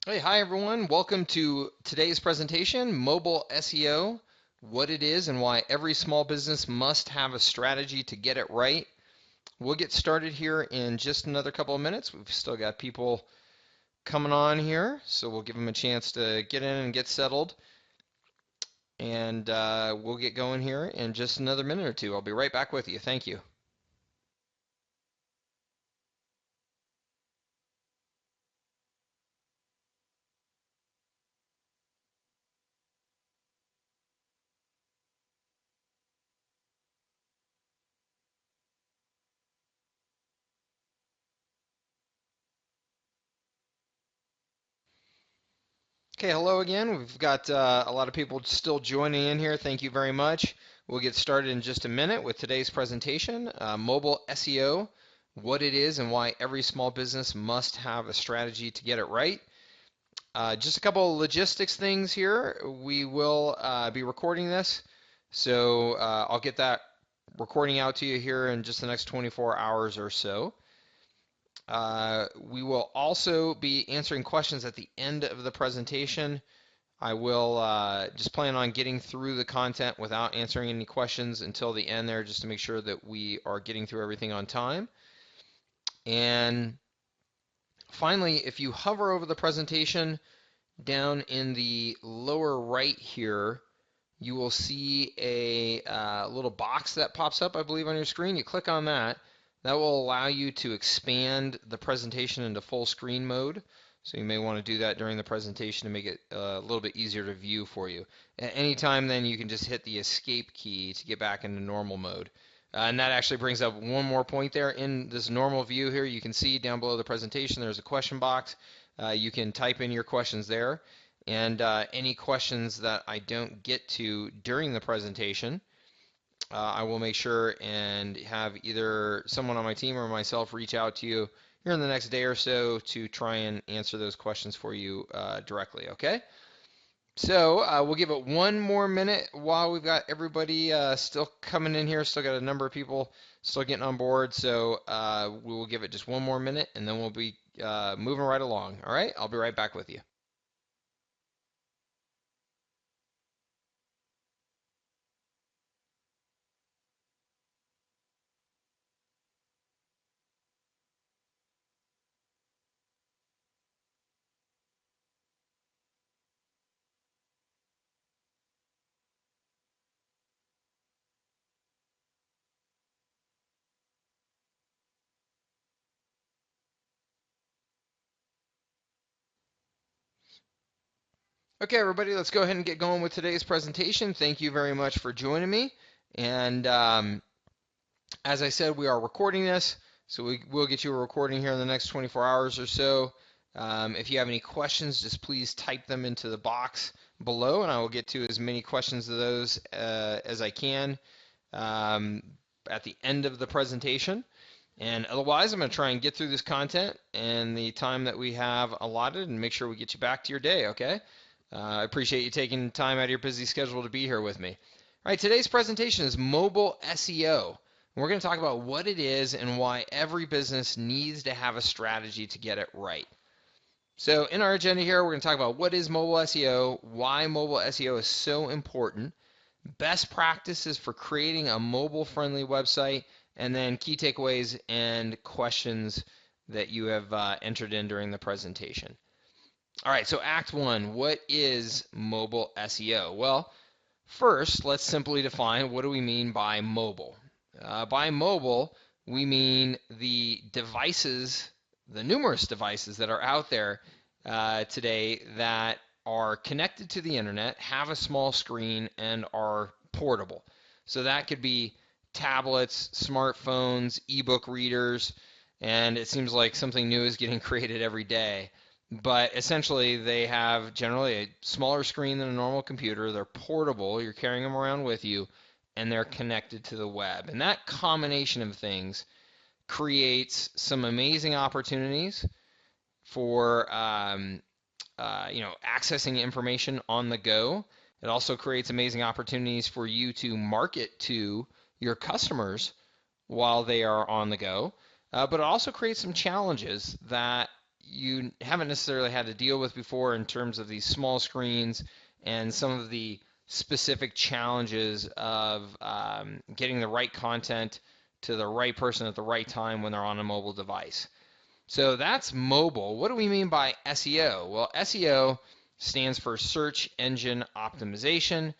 Hey, hi everyone. Welcome to today's presentation, Mobile SEO, what it is and why every small business must have a strategy to get it right. We'll get started here in just another couple of minutes. We've still got people coming on here, so we'll give them a chance to get in and get settled. And we'll get going here in just another minute or two. I'll be right back with you. Thank you. Okay, hello again. We've got a lot of people still joining in here. Thank you very much. We'll get started in just a minute with today's presentation, Mobile SEO, what it is and why every small business must have a strategy to get it right. Just a couple of logistics things here. We will be recording this, so I'll get that recording out to you here in just the next 24 hours or so. We will also be answering questions at the end of the presentation. I will just plan on getting through the content without answering any questions until the end there, just to make sure that we are getting through everything on time. And finally, if you hover over the presentation down in the lower right here, you will see a little box that pops up, I believe, on your screen. You click on that. That will allow you to expand the presentation into full screen mode. So you may want to do that during the presentation to make it a little bit easier to view for you. At any time then you can just hit the escape key to get back into normal mode. And that actually brings up one more point there. In this normal view here, you can see down below the presentation there's a question box. You can type in your questions there. And any questions that I don't get to during the presentation, I will make sure and have either someone on my team or myself reach out to you here in the next day or so to try and answer those questions for you directly, okay? So we'll give it one more minute while we've got everybody still coming in here. Still got a number of people still getting on board. So we will give it just one more minute and then we'll be moving right along. All right, I'll be right back with you. Okay, everybody, let's go ahead and get going with today's presentation. Thank you very much for joining me. And as I said, we are recording this, so we will get you a recording here in the next 24 hours or so. If you have any questions, just please type them into the box below, and I will get to as many questions of those as I can um, at the end of the presentation. And otherwise, I'm going to try and get through this content in the time that we have allotted and make sure we get you back to your day, okay? I appreciate you taking time out of your busy schedule to be here with me. All right, today's presentation is mobile SEO. We're going to talk about what it is and why every business needs to have a strategy to get it right. So in our agenda here, we're going to talk about what is mobile SEO, why mobile SEO is so important, best practices for creating a mobile-friendly website, and then key takeaways and questions that you have entered in during the presentation. All right, so Act 1, what is mobile SEO? Well, first, let's simply define what do we mean by mobile. By mobile, we mean the devices, the numerous devices that are out there today that are connected to the internet, have a small screen, and are portable. So that could be tablets, smartphones, ebook readers, and it seems like something new is getting created every day. But essentially, they have generally a smaller screen than a normal computer. They're portable. You're carrying them around with you, and they're connected to the web. And that combination of things creates some amazing opportunities for accessing information on the go. It also creates amazing opportunities for you to market to your customers while they are on the go. But it also creates some challenges that you haven't necessarily had to deal with before in terms of these small screens and some of the specific challenges of getting the right content to the right person at the right time when they're on a mobile device. So that's mobile. What do we mean by SEO? Well, SEO stands for search engine optimization.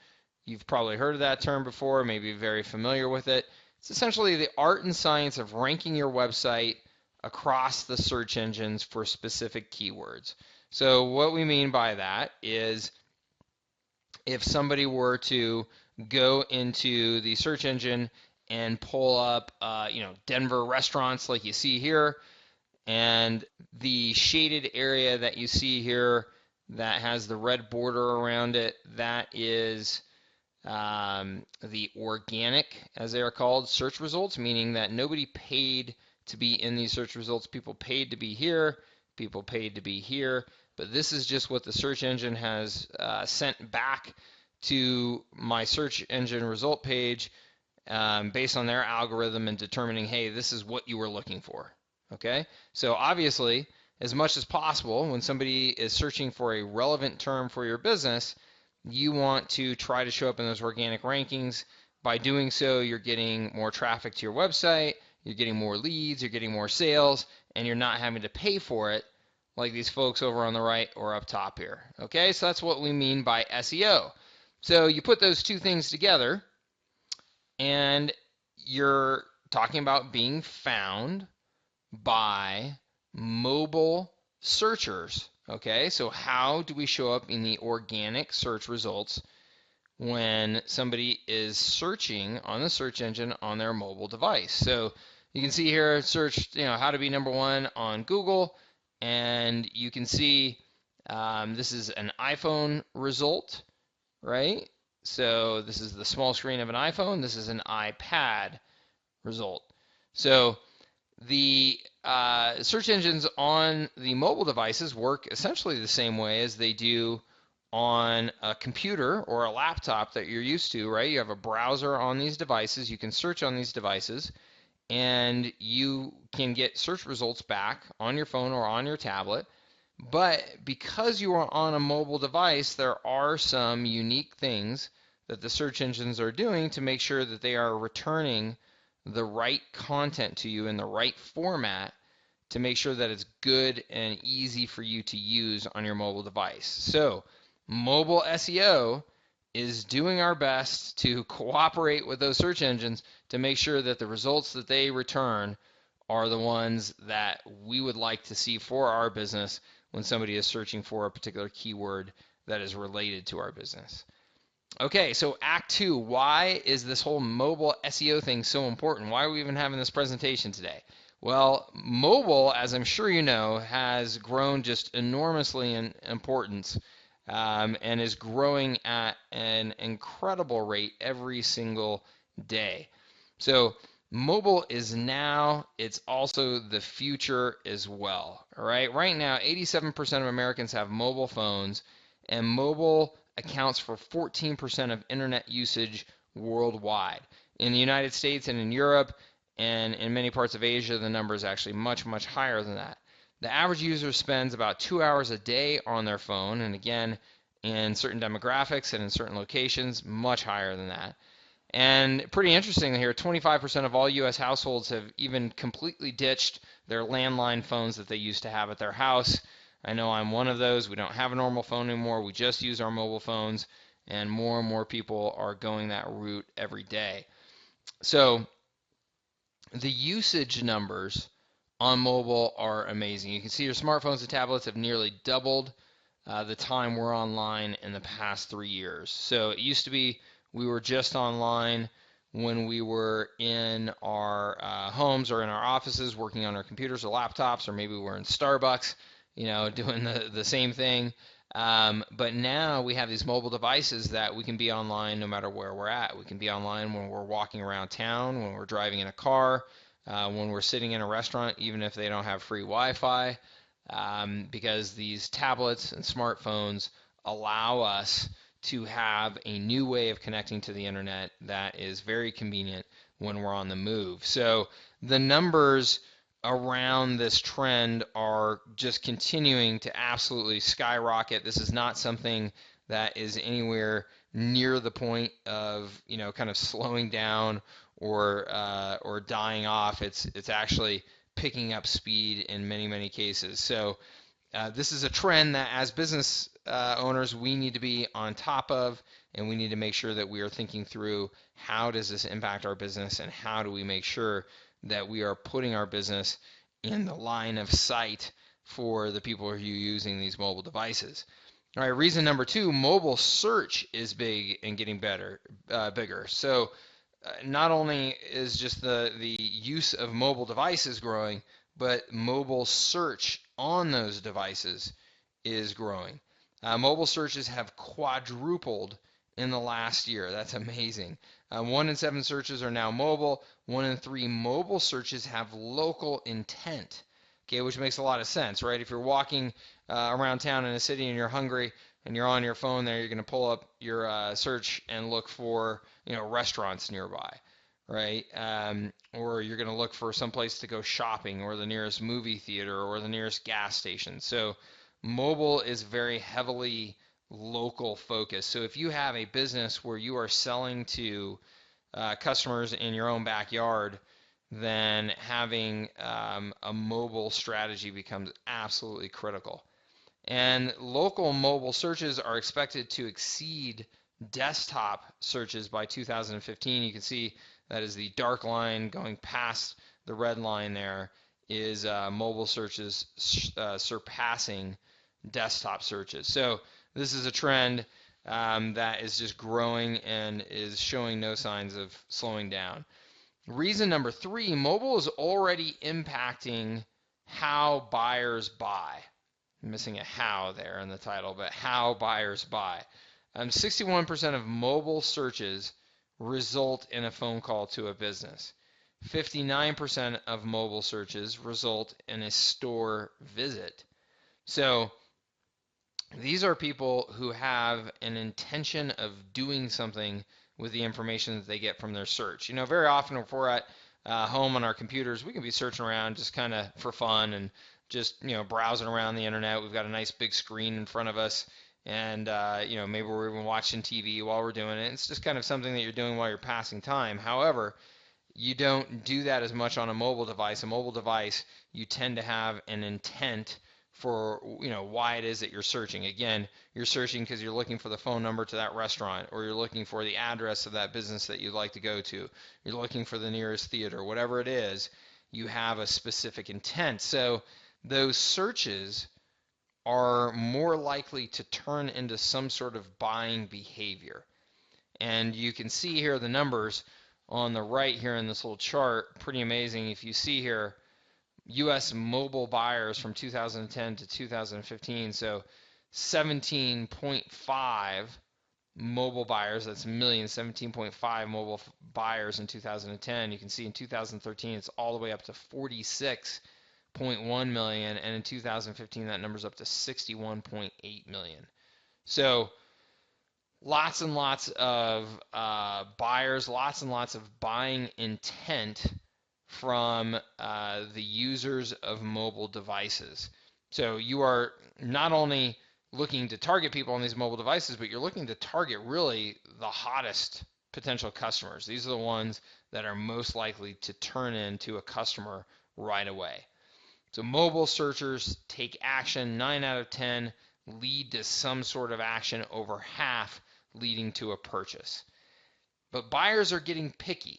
You've probably heard of that term before, maybe very familiar with it. It's essentially the art and science of ranking your website across the search engines for specific keywords. So what we mean by that is if somebody were to go into the search engine and pull up, Denver restaurants like you see here, and the shaded area that you see here that has the red border around it, that is the organic, as they are called, search results, meaning that nobody paid to be in these search results. People paid to be here, people paid to be here, but this is just what the search engine has sent back to my search engine result page based on their algorithm and determining, hey, this is what you were looking for. Okay, so obviously, as much as possible, when somebody is searching for a relevant term for your business, you want to try to show up in those organic rankings. By doing so, you're getting more traffic to your website, you're getting more leads, you're getting more sales, and you're not having to pay for it like these folks over on the right or up top here. Okay, so that's what we mean by SEO. So you put those two things together, and you're talking about being found by mobile searchers. Okay, so how do we show up in the organic search results when somebody is searching on the search engine on their mobile device? So you can see here, search, how to be number one on Google, and you can see this is an iPhone result, right? So this is the small screen of an iPhone. This is an iPad result. So the search engines on the mobile devices work essentially the same way as they do on a computer or a laptop that you're used to, right? You have a browser on these devices, you can search on these devices, and you can get search results back on your phone or on your tablet. But because you are on a mobile device, there are some unique things that the search engines are doing to make sure that they are returning the right content to you in the right format to make sure that it's good and easy for you to use on your mobile device. So mobile SEO is doing our best to cooperate with those search engines to make sure that the results that they return are the ones that we would like to see for our business when somebody is searching for a particular keyword that is related to our business. Okay, so Act 2, why is this whole mobile SEO thing so important? Why are we even having this presentation today? Well, mobile, as I'm sure you know, has grown just enormously in importance and is growing at an incredible rate every single day. So mobile is now, it's also the future as well. All right, right now, 87% of Americans have mobile phones, and mobile accounts for 14% of internet usage worldwide. In the United States and in Europe and in many parts of Asia, the number is actually much, much higher than that. The average user spends about 2 hours a day on their phone, and again, in certain demographics and in certain locations, much higher than that. And pretty interesting here, 25% of all U.S. households have even completely ditched their landline phones that they used to have at their house. I know I'm one of those. We don't have a normal phone anymore. We just use our mobile phones, and more people are going that route every day. So the usage numbers on mobile are amazing. You can see your smartphones and tablets have nearly doubled the time we're online in the past 3 years. So it used to be we were just online when we were in our homes or in our offices working on our computers or laptops, or maybe we're in Starbucks, doing the same thing. But now we have these mobile devices that we can be online no matter where we're at. We can be online when we're walking around town, when we're driving in a car, when we're sitting in a restaurant, even if they don't have free Wi-Fi, because these tablets and smartphones allow us to have a new way of connecting to the internet that is very convenient when we're on the move. So the numbers around this trend are just continuing to absolutely skyrocket. This is not something that is anywhere near the point of, kind of slowing down or dying off. It's actually picking up speed in many, many cases. So this is a trend that as business owners we need to be on top of, and we need to make sure that we are thinking through how does this impact our business and how do we make sure that we are putting our business in the line of sight for the people who are using these mobile devices. All right, reason number 2, mobile search is big and getting bigger. So not only is just the use of mobile devices growing, but mobile search on those devices is growing. Mobile searches have quadrupled in the last year. That's amazing. 1 in 7 searches are now mobile. 1 in 3 mobile searches have local intent. Okay, which makes a lot of sense, right? If you're walking around town in a city and you're hungry and you're on your phone there, you're going to pull up your search and look for, restaurants nearby, right? Or you're going to look for some place to go shopping, or the nearest movie theater, or the nearest gas station. So mobile is very heavily local focused. So if you have a business where you are selling to customers in your own backyard, then having a mobile strategy becomes absolutely critical. And local mobile searches are expected to exceed desktop searches by 2015. You can see that is the dark line going past the red line there is mobile searches surpassing desktop searches. So this is a trend that is just growing and is showing no signs of slowing down. Reason number 3, mobile is already impacting how buyers buy. I'm missing a how there in the title, but how buyers buy. 61% of mobile searches result in a phone call to a business. 59% of mobile searches result in a store visit. So these are people who have an intention of doing something with the information that they get from their search. Very often if we're at home on our computers, we can be searching around just kind of for fun and just, browsing around the internet. We've got a nice big screen in front of us, and, maybe we're even watching TV while we're doing it. It's just kind of something that you're doing while you're passing time. However, you don't do that as much on a mobile device. A mobile device, you tend to have an intent for, why it is that you're searching. Again, you're searching because you're looking for the phone number to that restaurant, or you're looking for the address of that business that you'd like to go to. You're looking for the nearest theater. Whatever it is, you have a specific intent. So those searches are more likely to turn into some sort of buying behavior. And you can see here the numbers on the right here in this little chart. Pretty amazing. If you see here, U.S. mobile buyers from 2010 to 2015, so 17.5 mobile buyers, that's millions, 17.5 mobile buyers in 2010. You can see in 2013 it's all the way up to 46.1 million, and in 2015 that number's up to 61.8 million. So lots and lots of buyers, lots and lots of buying intent from the users of mobile devices. So you are not only looking to target people on these mobile devices, but you're looking to target really the hottest potential customers. These are the ones that are most likely to turn into a customer right away. So mobile searchers take action. 9 out of 10 lead to some sort of action, over half leading to a purchase. But buyers are getting picky.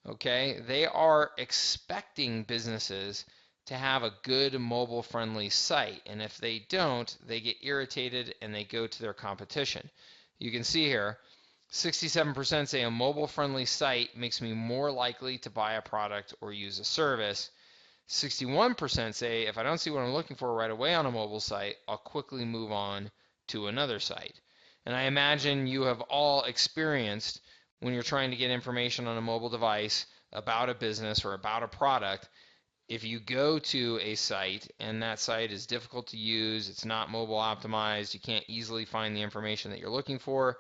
Okay, they are expecting businesses to have a good mobile-friendly site, and if they don't, they get irritated and they go to their competition. You can see here, 67% say a mobile-friendly site makes me more likely to buy a product or use a service. 61% say if I don't see what I'm looking for right away on a mobile site, I'll quickly move on to another site. And I imagine you have all experienced when you're trying to get information on a mobile device about a business or about a product, if you go to a site and that site is difficult to use, it's not mobile optimized, you can't easily find the information that you're looking for,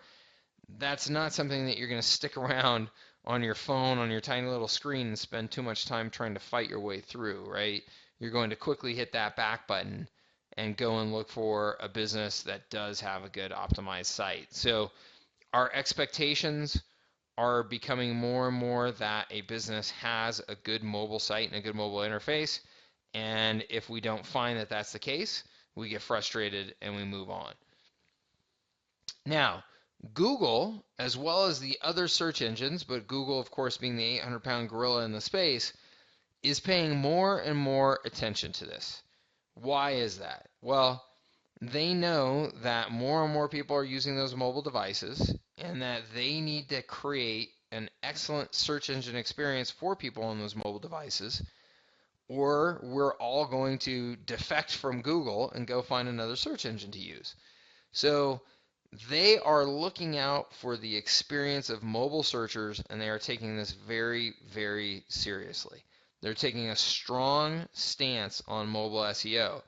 that's not something that you're going to stick around on your phone, on your tiny little screen, and spend too much time trying to fight your way through, right? You're going to quickly hit that back button and go and look for a business that does have a good optimized site. So our expectations are becoming more and more that a business has a good mobile site and a good mobile interface. And if we don't find that that's the case, we get frustrated and we move on. Now, Google, as well as the other search engines, but Google, of course, being the 800-pound gorilla in the space, is paying more and more attention to this. Why is that? Well, they know that more and more people are using those mobile devices and that they need to create an excellent search engine experience for people on those mobile devices, or we're all going to defect from Google and go find another search engine to use. So they are looking out for the experience of mobile searchers, and they are taking this very, very seriously. They're taking a strong stance on mobile SEO,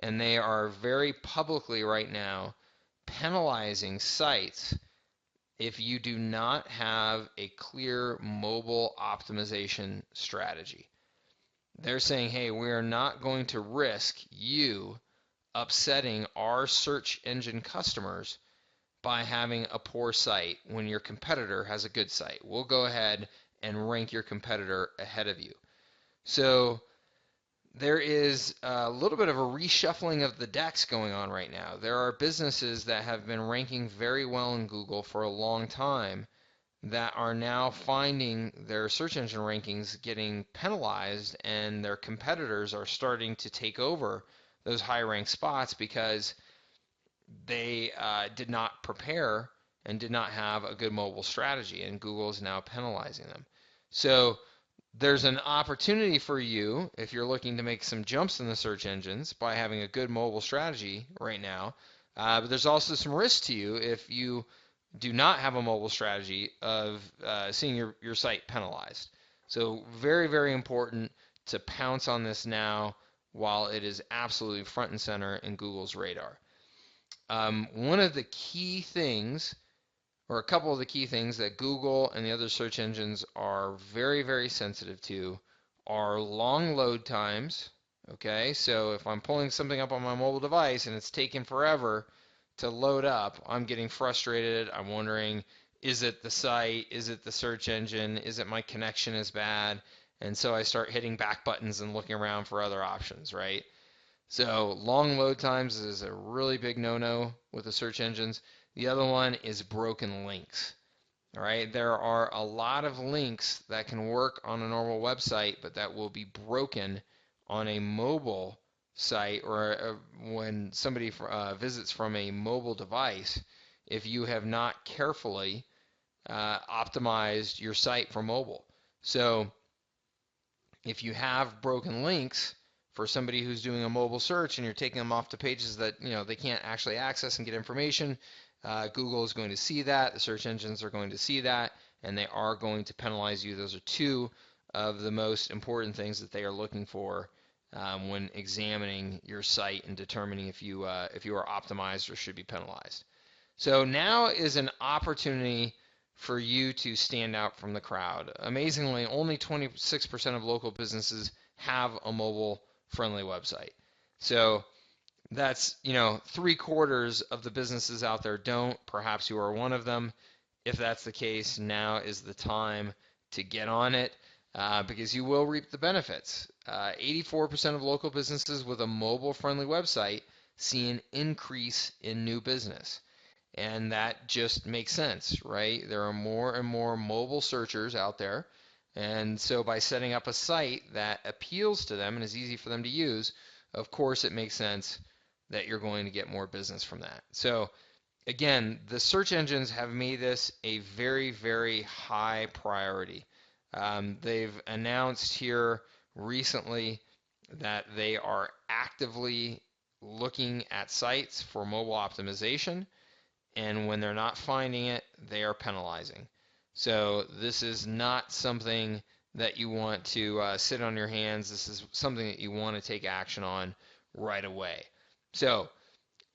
and they are very publicly right now penalizing sites if you do not have a clear mobile optimization strategy. They're saying, hey, we are not going to risk you upsetting our search engine customers by having a poor site when your competitor has a good site. We'll go ahead and rank your competitor ahead of you. So there is a little bit of a reshuffling of the decks going on right now. There are businesses that have been ranking very well in Google for a long time that are now finding their search engine rankings getting penalized, and their competitors are starting to take over those high-ranked spots because they did not prepare and did not have a good mobile strategy, and Google is now penalizing them. So there's an opportunity for you if you're looking to make some jumps in the search engines by having a good mobile strategy right now. But there's also some risk to you if you do not have a mobile strategy of seeing your site penalized. So very, very important to pounce on this now while it is absolutely front and center in Google's radar. One of the key things, or a couple of the key things that Google and the other search engines are very, very sensitive to are long load times. Okay, so if I'm pulling something up on my mobile device and it's taking forever to load up, I'm getting frustrated. I'm wondering, is it the site? Is it the search engine? Is it my connection is bad? And so I start hitting back buttons and looking around for other options, right? So long load times is a really big no-no with the search engines. The other one is broken links. All right, there are a lot of links that can work on a normal website, but that will be broken on a mobile site or when somebody visits from a mobile device if you have not carefully optimized your site for mobile. So if you have broken links for somebody who's doing a mobile search and you're taking them off to pages that they can't actually access and get information, Google is going to see that, the search engines are going to see that, and they are going to penalize you. Those are two of the most important things that they are looking for when examining your site and determining if you are optimized or should be penalized. So now is an opportunity for you to stand out from the crowd. Amazingly, only 26% of local businesses have a mobile-friendly website. So that's, 3/4 of the businesses out there don't. Perhaps you are one of them. If that's the case, now is the time to get on it because you will reap the benefits. 84% of local businesses with a mobile-friendly website see an increase in new business. And that just makes sense, right? There are more and more mobile searchers out there. And so by setting up a site that appeals to them and is easy for them to use, of course it makes sense that you're going to get more business from that. So again, the search engines have made this a very, very high priority. They've announced here recently that they are actively looking at sites for mobile optimization. And when they're not finding it, they are penalizing. So this is not something that you want to sit on your hands. This is something that you want to take action on right away. So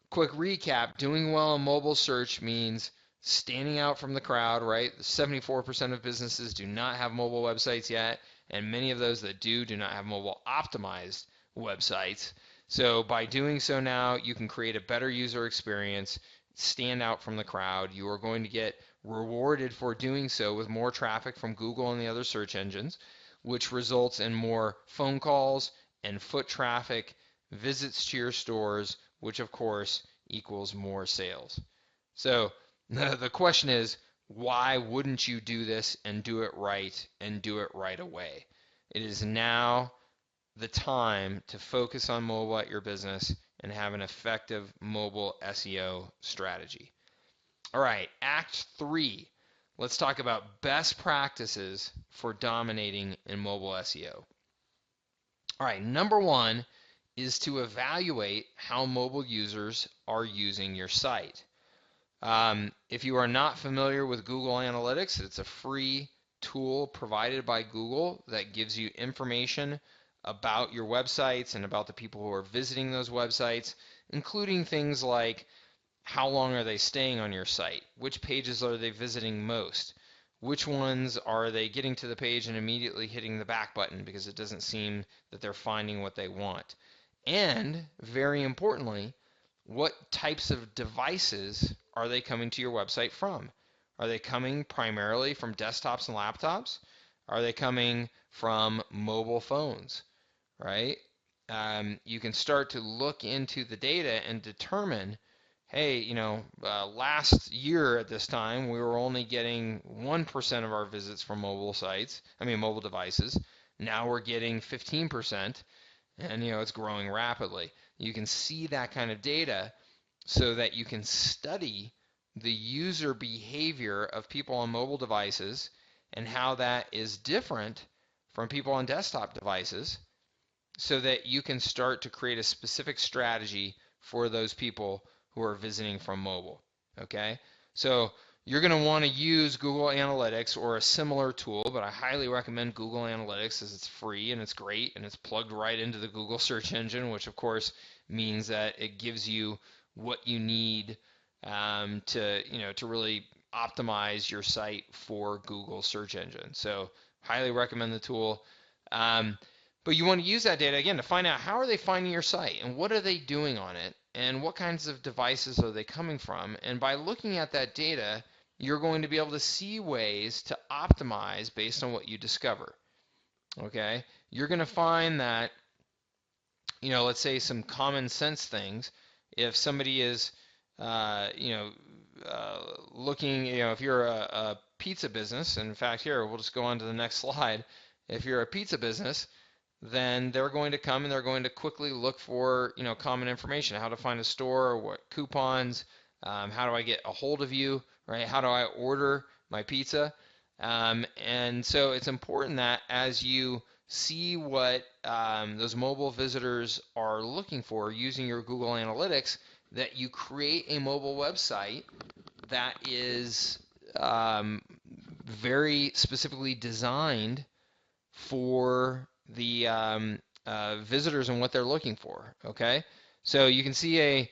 quick recap, doing well in mobile search means standing out from the crowd, right? 74% of businesses do not have mobile websites yet, and many of those that do not have mobile optimized websites. So by doing so now, you can create a better user experience, stand out from the crowd. You are going to get rewarded for doing so with more traffic from Google and the other search engines, which results in more phone calls and foot traffic, visits to your stores, which of course equals more sales. So the question is, why wouldn't you do this and do it right and do it right away? It is now the time to focus on mobile at your business and have an effective mobile SEO strategy. All right, Act 3. Let's talk about best practices for dominating in mobile SEO. All right, number one is to evaluate how mobile users are using your site. If you are not familiar with Google Analytics, it's a free tool provided by Google that gives you information about your websites and about the people who are visiting those websites, including things like how long are they staying on your site, which pages are they visiting most, which ones are they getting to the page and immediately hitting the back button because it doesn't seem that they're finding what they want. And very importantly, what types of devices are they coming to your website from? Are they coming primarily from desktops and laptops? Are they coming from mobile phones, right? You can start to look into the data and determine, hey, last year at this time, we were only getting 1% of our visits from mobile devices. Now we're getting 15%, and it's growing rapidly. You can see that kind of data so that you can study the user behavior of people on mobile devices and how that is different from people on desktop devices, so that you can start to create a specific strategy for those people who are visiting from mobile. Okay? So you're going to want to use Google Analytics or a similar tool, but I highly recommend Google Analytics as it's free and it's great and it's plugged right into the Google search engine, which of course means that it gives you what you need to really optimize your site for Google search engine. So highly recommend the tool. But you want to use that data again to find out how are they finding your site and what are they doing on it and what kinds of devices are they coming from. And by looking at that data, you're going to be able to see ways to optimize based on what you discover. Okay? You're going to find that, let's say some common sense things. If somebody is, looking, if you're a pizza business, and in fact, here, we'll just go on to the next slide. If you're a pizza business, then they're going to come and they're going to quickly look for, common information, how to find a store, what coupons, how do I get a hold of you, right? How do I order my pizza? And so it's important that as you see what those mobile visitors are looking for using your Google Analytics, that you create a mobile website that is very specifically designed for the visitors and what they're looking for. Okay, so you can see a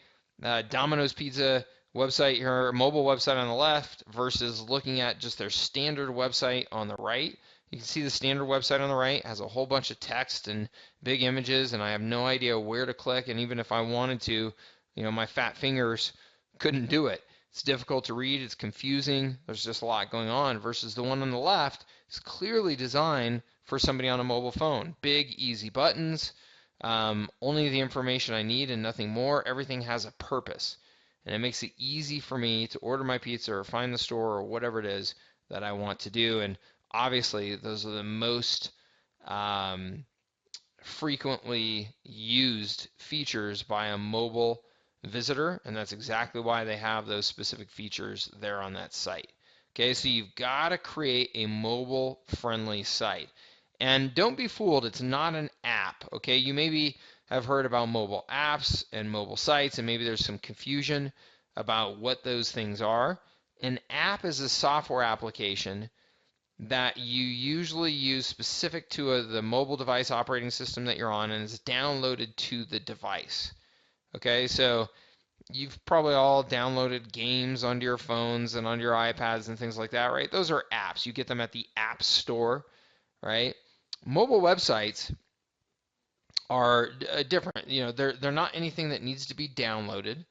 Domino's Pizza website here, mobile website on the left, versus looking at just their standard website on the right. You can see the standard website on the right has a whole bunch of text and big images, and I have no idea where to click, and even if I wanted to, my fat fingers couldn't do it. It's difficult to read, it's confusing, there's just a lot going on, versus the one on the left is clearly designed for somebody on a mobile phone. Big, easy buttons, only the information I need and nothing more. Everything has a purpose, and it makes it easy for me to order my pizza or find the store or whatever it is that I want to do. And obviously, those are the most frequently used features by a mobile visitor, and that's exactly why they have those specific features there on that site. Okay, so you've got to create a mobile-friendly site. And don't be fooled, it's not an app, okay? You maybe have heard about mobile apps and mobile sites, and maybe there's some confusion about what those things are. An app is a software application that you usually use specific to the mobile device operating system that you're on, and is downloaded to the device. Okay, so you've probably all downloaded games onto your phones and onto your iPads and things like that, right? Those are apps. You get them at the App Store, right? Mobile websites are different. They're not anything that needs to be downloaded.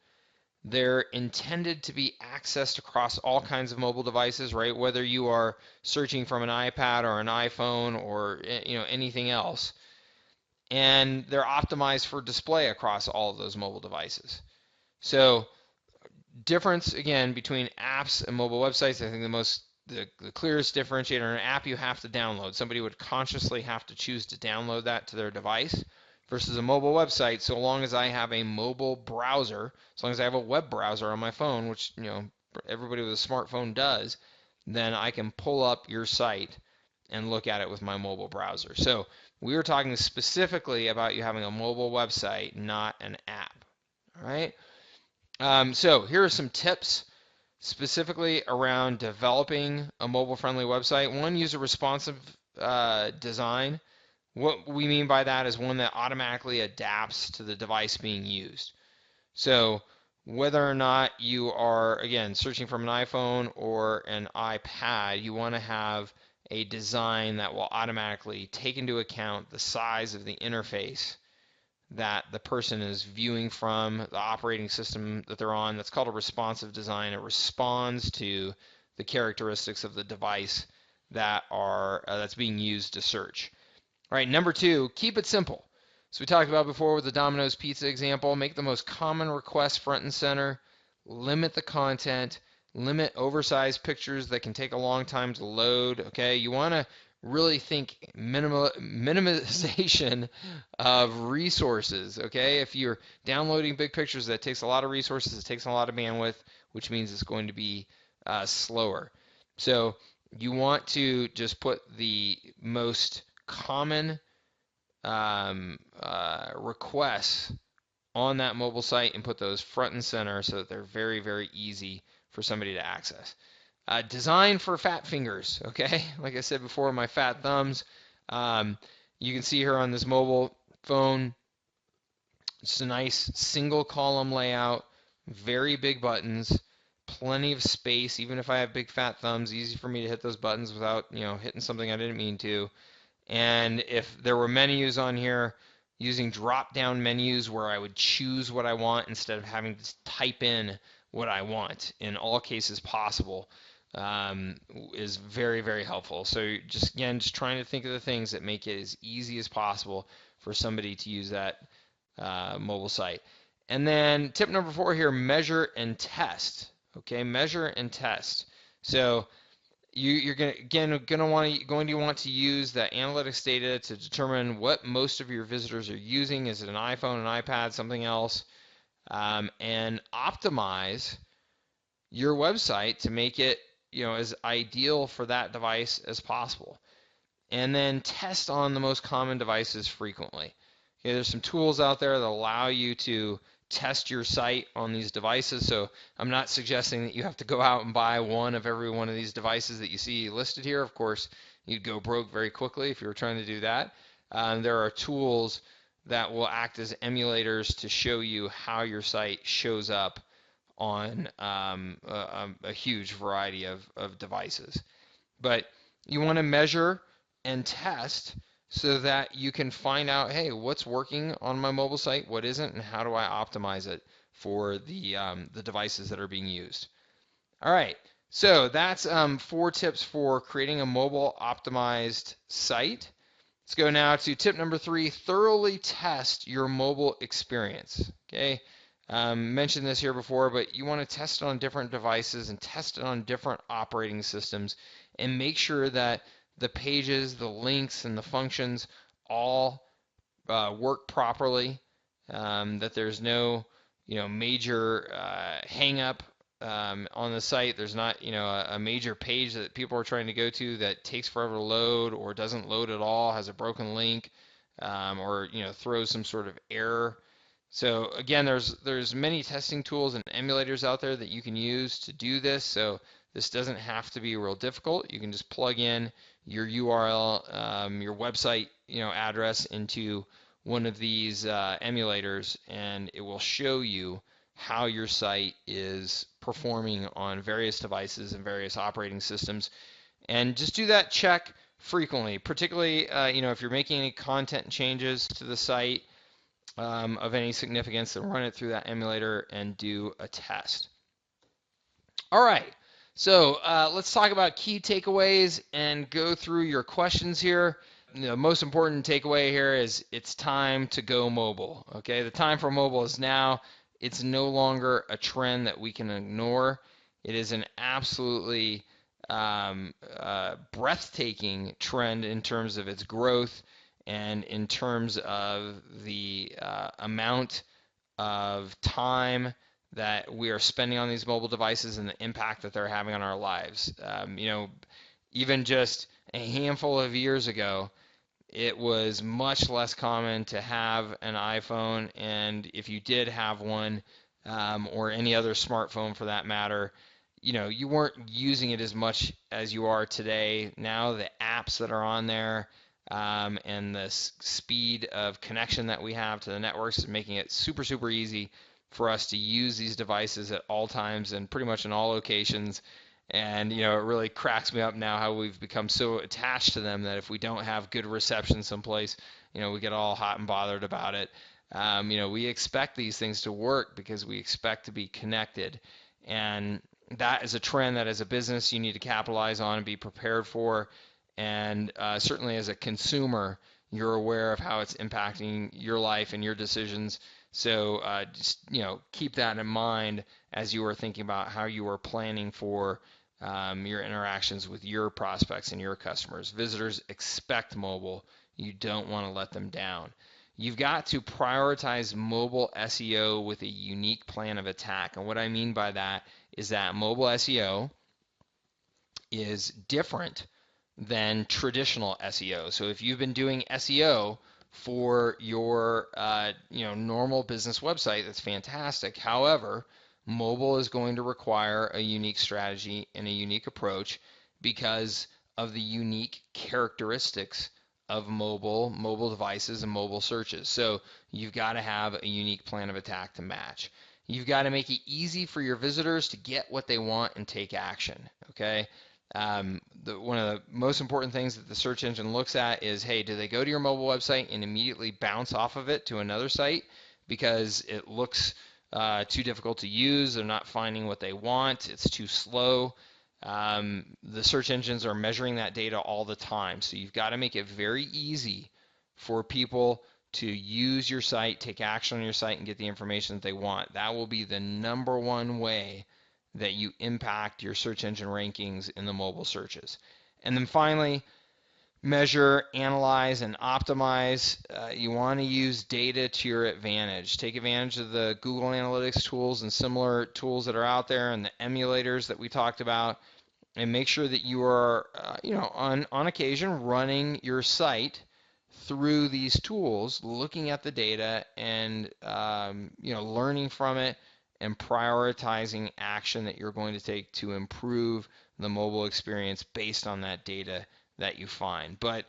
They're intended to be accessed across all kinds of mobile devices, right? Whether you are searching from an iPad or an iPhone or anything else, and they're optimized for display across all of those mobile devices. So difference again between apps and mobile websites, I think the clearest differentiator, an app you have to download. Somebody would consciously have to choose to download that to their device versus a mobile website. So long as I have a mobile browser, as long as I have a web browser on my phone, which everybody with a smartphone does, then I can pull up your site and look at it with my mobile browser. So we were talking specifically about you having a mobile website, not an app. All right. So here are some tips specifically around developing a mobile-friendly website. One, use a responsive design. What we mean by that is one that automatically adapts to the device being used. So whether or not you are, again, searching from an iPhone or an iPad, you want to have a design that will automatically take into account the size of the interface that the person is viewing from, the operating system that they're on. That's called a responsive design. It responds to the characteristics of the device that's being used to search. All right, number two, keep it simple. So we talked about before with the Domino's Pizza example, make the most common requests front and center, limit the content, limit oversized pictures that can take a long time to load. Okay, you want to really think minimization of resources. Okay, if you're downloading big pictures, that takes a lot of resources, it takes a lot of bandwidth, which means it's going to be slower. So you want to just put the most common requests on that mobile site and put those front and center so that they're very, very easy for somebody to access. Design for fat fingers, okay? Like I said before, my fat thumbs. You can see here on this mobile phone, it's a nice single column layout, very big buttons, plenty of space. Even if I have big fat thumbs, easy for me to hit those buttons without, hitting something I didn't mean to. And if there were menus on here, using drop-down menus where I would choose what I want instead of having to type in what I want in all cases possible, is very, very helpful. So just trying to think of the things that make it as easy as possible for somebody to use that mobile site. And then tip number 4 here, measure and test. Okay, measure and test. So you're going to want to use that analytics data to determine what most of your visitors are using. Is it an iPhone, an iPad, something else? And optimize your website to make it as ideal for that device as possible. And then test on the most common devices frequently. Okay, there's some tools out there that allow you to test your site on these devices. So I'm not suggesting that you have to go out and buy one of every one of these devices that you see listed here. Of course, you'd go broke very quickly if you were trying to do that. There are tools that will act as emulators to show you how your site shows up on a huge variety of devices. But you want to measure and test so that you can find out, hey, what's working on my mobile site, what isn't, and how do I optimize it for the devices that are being used. All right, so that's 4 tips for creating a mobile optimized site. Let's go now to tip number 3, thoroughly test your mobile experience. Okay, mentioned this here before, but you want to test it on different devices and test it on different operating systems and make sure that the pages, the links, and the functions all work properly, that there's no major hang up on the site. There's not a major page that people are trying to go to that takes forever to load or doesn't load at all, has a broken link, or throws some sort of error. So again, there's many testing tools and emulators out there that you can use to do this. So this doesn't have to be real difficult. You can just plug in your URL, your website address into one of these emulators, and it will show you how your site is performing on various devices and various operating systems. And just do that check frequently, particularly if you're making any content changes to the site of any significance, then run it through that emulator and do a test. All right, so let's talk about key takeaways and go through your questions here. The most important takeaway here is it's time to go mobile. Okay, the time for mobile is now. It's no longer a trend that we can ignore. It is an absolutely breathtaking trend in terms of its growth and in terms of the amount of time that we are spending on these mobile devices and the impact that they're having on our lives. Even just a handful of years ago, it was much less common to have an iPhone, and if you did have one, or any other smartphone for that matter, you weren't using it as much as you are today. Now the apps that are on there, and the speed of connection that we have to the networks is making it super, super easy for us to use these devices at all times and pretty much in all locations. And, it really cracks me up now how we've become so attached to them that if we don't have good reception someplace, we get all hot and bothered about it. We expect these things to work because we expect to be connected. And that is a trend that as a business you need to capitalize on and be prepared for. And certainly as a consumer, you're aware of how it's impacting your life and your decisions. So just keep that in mind as you are thinking about how you are planning for your interactions with your prospects and your customers. Visitors expect mobile. You don't want to let them down. You've got to prioritize mobile SEO with a unique plan of attack. And what I mean by that is that mobile SEO is different than traditional SEO. So if you've been doing SEO for your normal business website, that's fantastic. However, mobile is going to require a unique strategy and a unique approach because of the unique characteristics of mobile devices and mobile searches. So you've got to have a unique plan of attack to match. You've got to make it easy for your visitors to get what they want and take action. Okay. One of the most important things that the search engine looks at is, hey, do they go to your mobile website and immediately bounce off of it to another site because it looks too difficult to use, they're not finding what they want, it's too slow. The search engines are measuring that data all the time, so you've got to make it very easy for people to use your site, take action on your site, and get the information that they want. That will be the number one way that you impact your search engine rankings in the mobile searches. And then finally, measure, analyze, and optimize. You want to use data to your advantage. Take advantage of the Google Analytics tools and similar tools that are out there and the emulators that we talked about, and make sure that you are, on occasion running your site through these tools, looking at the data and, learning from it and prioritizing action that you're going to take to improve the mobile experience based on that data that you find. But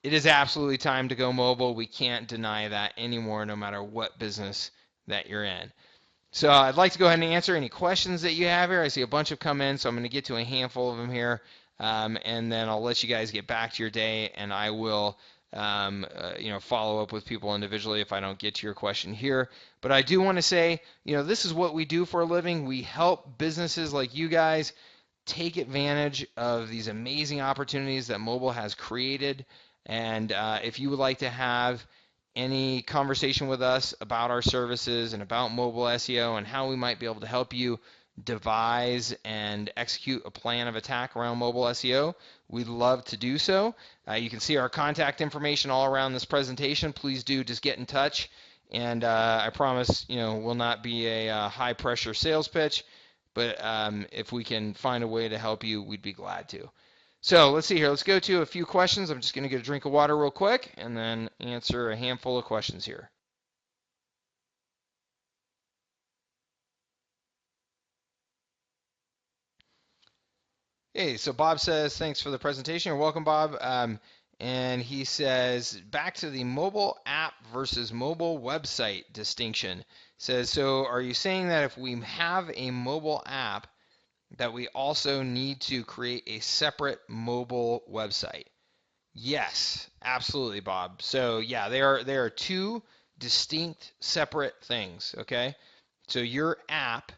it is absolutely time to go mobile. We can't deny that anymore, no matter what business that you're in. So I'd like to go ahead and answer any questions that you have here. I see a bunch have come in, so I'm going to get to a handful of them here, and then I'll let you guys get back to your day, and I will follow up with people individually if I don't get to your question here. But I do want to say, this is what we do for a living. We help businesses like you guys take advantage of these amazing opportunities that mobile has created. And if you would like to have any conversation with us about our services and about mobile SEO and how we might be able to help you devise and execute a plan of attack around mobile SEO, we'd love to do so. You can see our contact information all around this presentation. Please do just get in touch. And I promise, will not be a high pressure sales pitch, but if we can find a way to help you, we'd be glad to. So let's see here. Let's go to a few questions. I'm just going to get a drink of water real quick and then answer a handful of questions here. Hey, so Bob says, thanks for the presentation. You're welcome, Bob. and he says, back to the mobile app versus mobile website distinction. Says, so are you saying that if we have a mobile app, that we also need to create a separate mobile website? Yes, absolutely, Bob. So yeah, they are two distinct, separate things. Okay, so your app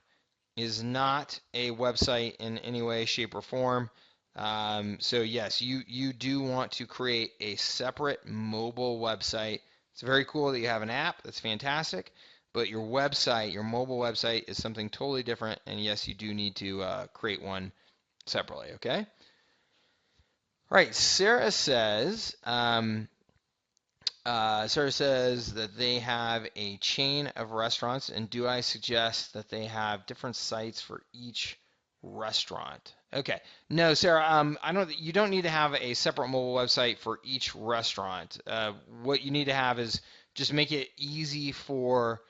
is not a website in any way, shape, or form. So yes, you do want to create a separate mobile website. It's very cool that you have an app. That's fantastic. But your website, your mobile website, is something totally different. And yes, you do need to create one separately. Okay. All right. Sarah says that they have a chain of restaurants, and do I suggest that they have different sites for each restaurant? Okay. No, Sarah, I don't. You don't need to have a separate mobile website for each restaurant. What you need to have is just make it easy for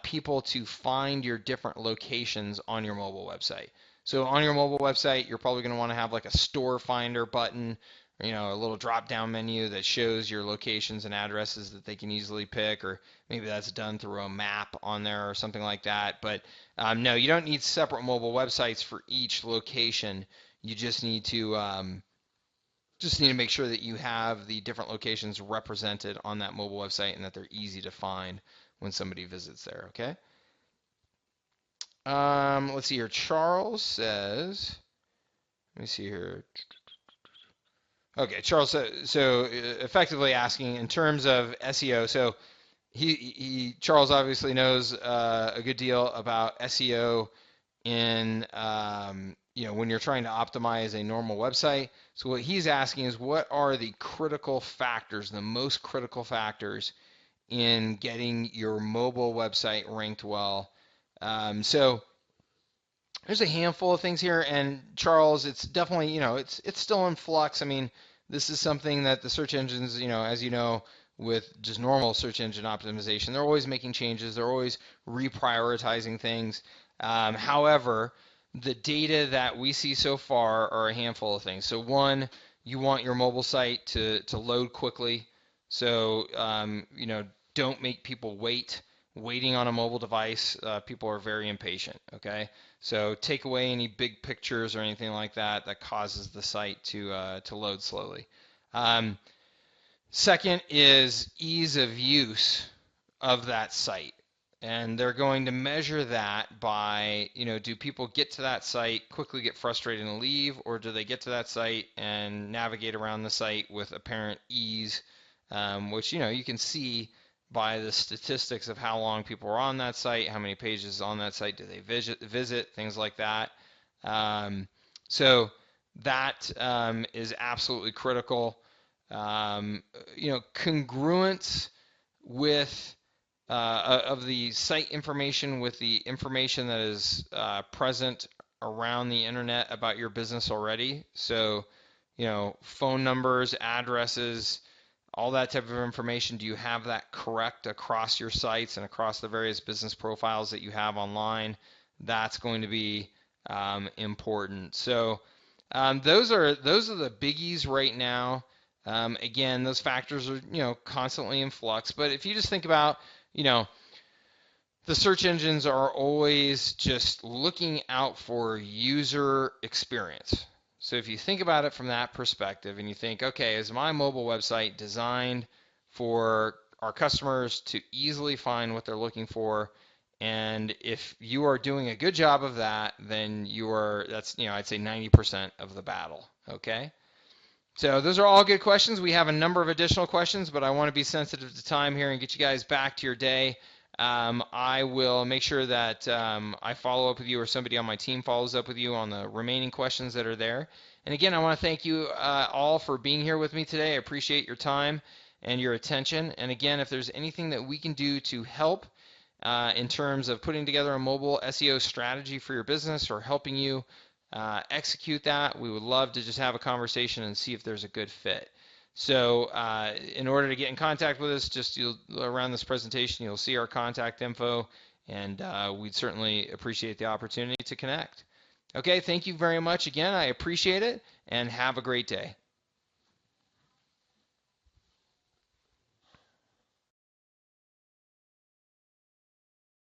people to find your different locations on your mobile website. So on your mobile website, you're probably going to want to have like a store finder button, a little drop down menu that shows your locations and addresses that they can easily pick, or maybe that's done through a map on there or something like that. But no, you don't need separate mobile websites for each location. You just need to make sure that you have the different locations represented on that mobile website and that they're easy to find when somebody visits there. Okay. Let's see here. Charles says, let me see here. Okay, Charles, so effectively asking in terms of SEO. So Charles obviously knows a good deal about SEO in when you're trying to optimize a normal website. So what he's asking is, what are the critical factors, the most critical factors in getting your mobile website ranked well? So there's a handful of things here, and Charles, it's definitely, it's still in flux. I mean, this is something that the search engines, as you know, with just normal search engine optimization, they're always making changes, they're always reprioritizing things. However, the data that we see so far are a handful of things. So one, you want your mobile site to load quickly. So, don't make people wait. Waiting on a mobile device, people are very impatient, okay? So take away any big pictures or anything like that that causes the site to load slowly. Second is ease of use of that site. And they're going to measure that by, do people get to that site, quickly get frustrated and leave, or do they get to that site and navigate around the site with apparent ease, which, you can see by the statistics of how long people are on that site, how many pages on that site do they visit, things like that. So that is absolutely critical. Congruence with of the site information with the information that is present around the internet about your business already. So, phone numbers, addresses, all that type of information. Do you have that correct across your sites and across the various business profiles that you have online? That's going to be important. So those are the biggies right now. Again, those factors are constantly in flux. But if you just think about the search engines are always just looking out for user experience. So if you think about it from that perspective and you think, okay, is my mobile website designed for our customers to easily find what they're looking for? And if you are doing a good job of that, then that's I'd say 90% of the battle, okay? So those are all good questions. We have a number of additional questions, but I want to be sensitive to time here and get you guys back to your day. I will make sure that I follow up with you or somebody on my team follows up with you on the remaining questions that are there. And again, I want to thank you all for being here with me today. I appreciate your time and your attention. And again, if there's anything that we can do to help in terms of putting together a mobile SEO strategy for your business or helping you execute that, we would love to just have a conversation and see if there's a good fit. So in order to get in contact with us, just around this presentation, you'll see our contact info, and we'd certainly appreciate the opportunity to connect. Okay, thank you very much again. I appreciate it, and have a great day.